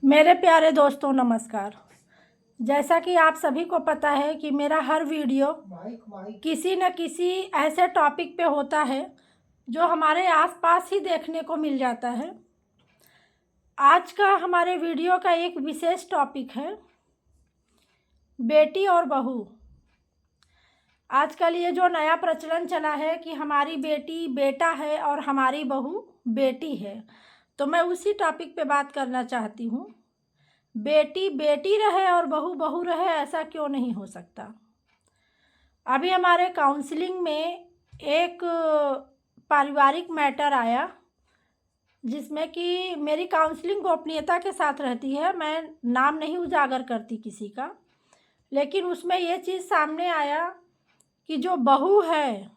मेरे प्यारे दोस्तों नमस्कार। जैसा कि आप सभी को पता है कि मेरा हर वीडियो किसी न किसी ऐसे टॉपिक पे होता है जो हमारे आसपास ही देखने को मिल जाता है। आज का हमारे वीडियो का एक विशेष टॉपिक है बेटी और बहू। आजकल ये जो नया प्रचलन चला है कि हमारी बेटी बेटा है और हमारी बहू बेटी है, तो मैं उसी टॉपिक पे बात करना चाहती हूँ। बेटी बेटी रहे और बहू बहू रहे, ऐसा क्यों नहीं हो सकता। अभी हमारे काउंसलिंग में एक पारिवारिक मैटर आया जिसमें कि मेरी काउंसलिंग गोपनीयता के साथ रहती है, मैं नाम नहीं उजागर करती किसी का, लेकिन उसमें ये चीज़ सामने आया कि जो बहू है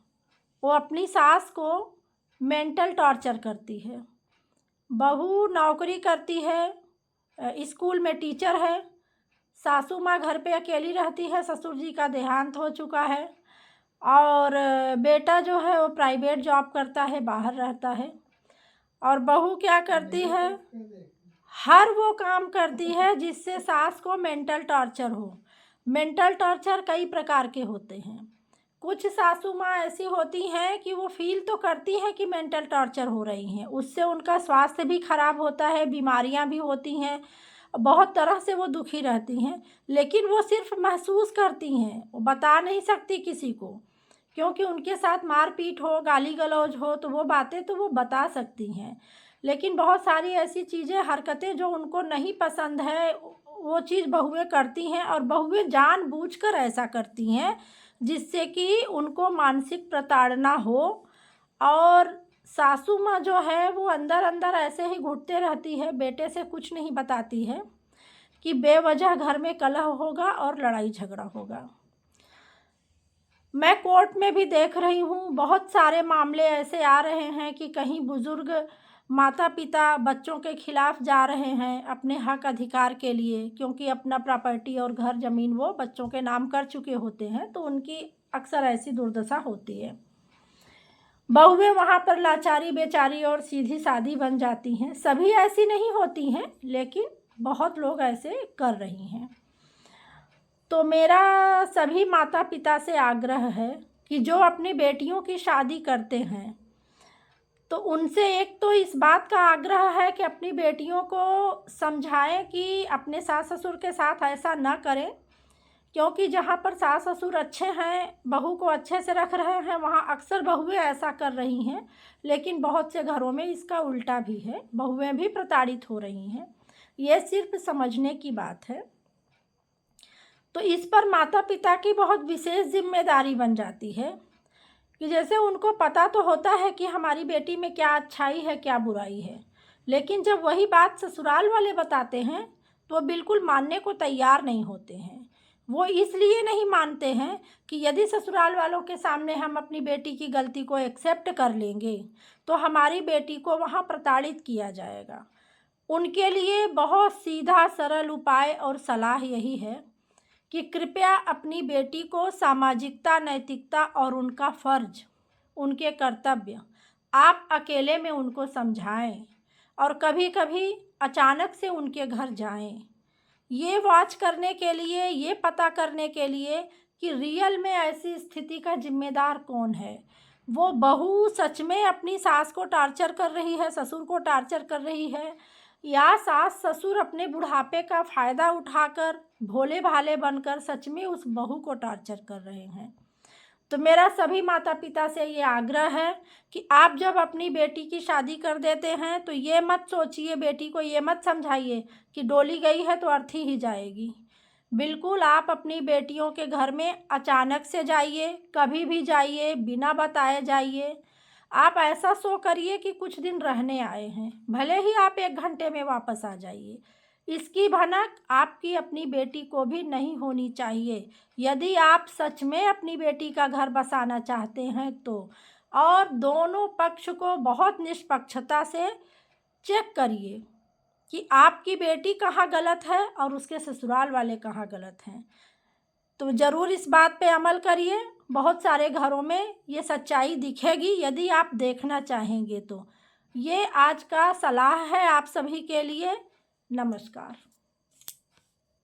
वो अपनी सास को मेंटल टॉर्चर करती है। बहू नौकरी करती है, स्कूल में टीचर है, सासू माँ घर पे अकेली रहती है, ससुर जी का देहांत हो चुका है, और बेटा जो है वो प्राइवेट जॉब करता है, बाहर रहता है। और बहू क्या करती है, हर वो काम करती है जिससे सास को मेंटल टॉर्चर हो। मेंटल टॉर्चर कई प्रकार के होते हैं। कुछ सासू माँ ऐसी होती हैं कि वो फील तो करती हैं कि मेंटल टॉर्चर हो रही हैं, उससे उनका स्वास्थ्य भी खराब होता है, बीमारियां भी होती हैं, बहुत तरह से वो दुखी रहती हैं, लेकिन वो सिर्फ महसूस करती हैं, वो बता नहीं सकती किसी को, क्योंकि उनके साथ मारपीट हो, गाली गलौज हो तो वो बातें तो वो बता सकती हैं, लेकिन बहुत सारी ऐसी चीज़ें, हरकतें जो उनको नहीं पसंद है वो चीज़ बहुएं करती हैं, और बहुएं जानबूझकर ऐसा करती हैं जिससे कि उनको मानसिक प्रताड़ना हो। और सासू माँ जो है वो अंदर अंदर ऐसे ही घुटते रहती है, बेटे से कुछ नहीं बताती है कि बेवजह घर में कलह होगा और लड़ाई झगड़ा होगा। मैं कोर्ट में भी देख रही हूँ, बहुत सारे मामले ऐसे आ रहे हैं कि कहीं बुज़ुर्ग माता पिता बच्चों के खिलाफ़ जा रहे हैं अपने हक अधिकार के लिए, क्योंकि अपना प्रॉपर्टी और घर ज़मीन वो बच्चों के नाम कर चुके होते हैं, तो उनकी अक्सर ऐसी दुर्दशा होती है। बहुएं वहाँ पर लाचारी बेचारी और सीधी सादी बन जाती हैं। सभी ऐसी नहीं होती हैं, लेकिन बहुत लोग ऐसे कर रही हैं। तो मेरा सभी माता पिता से आग्रह है कि जो अपनी बेटियों की शादी करते हैं तो उनसे एक तो इस बात का आग्रह है कि अपनी बेटियों को समझाएं कि अपने सास ससुर के साथ ऐसा ना करें, क्योंकि जहाँ पर सास ससुर अच्छे हैं, बहू को अच्छे से रख रहे हैं, वहाँ अक्सर बहुएं ऐसा कर रही हैं, लेकिन बहुत से घरों में इसका उल्टा भी है, बहुएं भी प्रताड़ित हो रही हैं। ये सिर्फ समझने की बात है। तो इस पर माता पिता की बहुत विशेष जिम्मेदारी बन जाती है कि जैसे उनको पता तो होता है कि हमारी बेटी में क्या अच्छाई है क्या बुराई है, लेकिन जब वही बात ससुराल वाले बताते हैं तो बिल्कुल मानने को तैयार नहीं होते हैं। वो इसलिए नहीं मानते हैं कि यदि ससुराल वालों के सामने हम अपनी बेटी की गलती को एक्सेप्ट कर लेंगे तो हमारी बेटी को वहाँ प्रताड़ित किया जाएगा। उनके लिए बहुत सीधा सरल उपाय और सलाह यही है कि कृपया अपनी बेटी को सामाजिकता, नैतिकता और उनका फ़र्ज, उनके कर्तव्य आप अकेले में उनको समझाएं, और कभी कभी अचानक से उनके घर जाएं, ये वॉच करने के लिए, ये पता करने के लिए कि रियल में ऐसी स्थिति का जिम्मेदार कौन है। वो बहू सच में अपनी सास को टार्चर कर रही है, ससुर को टार्चर कर रही है, या सास ससुर अपने बुढ़ापे का फ़ायदा उठाकर भोले भाले बनकर सच में उस बहू को टार्चर कर रहे हैं। तो मेरा सभी माता पिता से ये आग्रह है कि आप जब अपनी बेटी की शादी कर देते हैं तो ये मत सोचिए, बेटी को ये मत समझाइए कि डोली गई है तो अर्थी ही जाएगी। बिल्कुल आप अपनी बेटियों के घर में अचानक से जाइए, कभी भी जाइए, बिना बताए जाइए। आप ऐसा शो करिए कि कुछ दिन रहने आए हैं, भले ही आप 1 घंटे में वापस आ जाइए। इसकी भनक आपकी अपनी बेटी को भी नहीं होनी चाहिए। यदि आप सच में अपनी बेटी का घर बसाना चाहते हैं तो, और दोनों पक्ष को बहुत निष्पक्षता से चेक करिए कि आपकी बेटी कहाँ गलत है और उसके ससुराल वाले कहाँ गलत हैं। तो ज़रूर इस बात पे अमल करिए। बहुत सारे घरों में ये सच्चाई दिखेगी यदि आप देखना चाहेंगे तो। ये आज का सलाह है आप सभी के लिए नमस्कार।